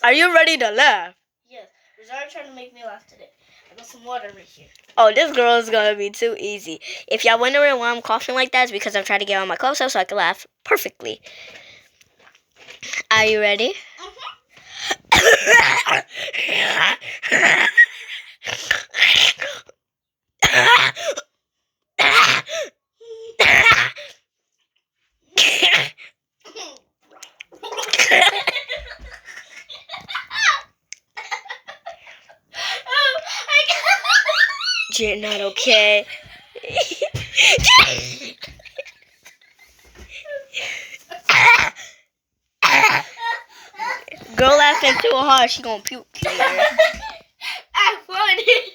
Are you ready to laugh? Yes. Rosario trying to make me laugh today. I got some water right here. Oh, this girl is gonna be too easy. If y'all wondering why I'm coughing like that, it's because I'm trying to get all my coughs out so I can laugh perfectly. Are you ready? You're not okay. Girl laughing too hard, she gonna puke later. I farted.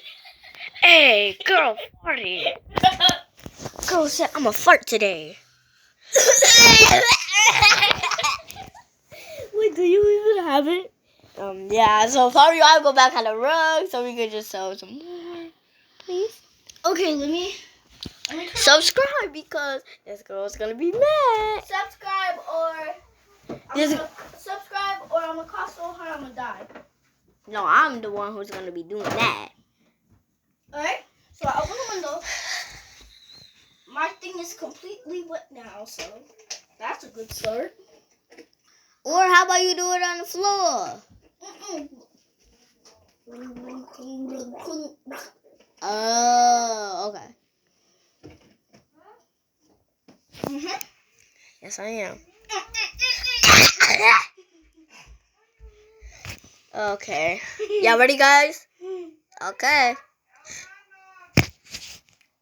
Hey, girl farted. Girl said I'm a fart today. Wait, do you even have it? Yeah, so probably I'll go back on the rug so we can just sell some more. Please. Okay, let me Subscribe because this girl's gonna be mad. subscribe or I'm gonna cough so hard I'm gonna die. No, I'm the one who's gonna be doing that. Alright, so I open the window. My thing is completely wet now, so that's a good start. Or how about you do it on the floor? Oh, okay. Yes, I am. Okay. Y'all ready, guys? Okay.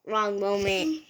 Wrong moment.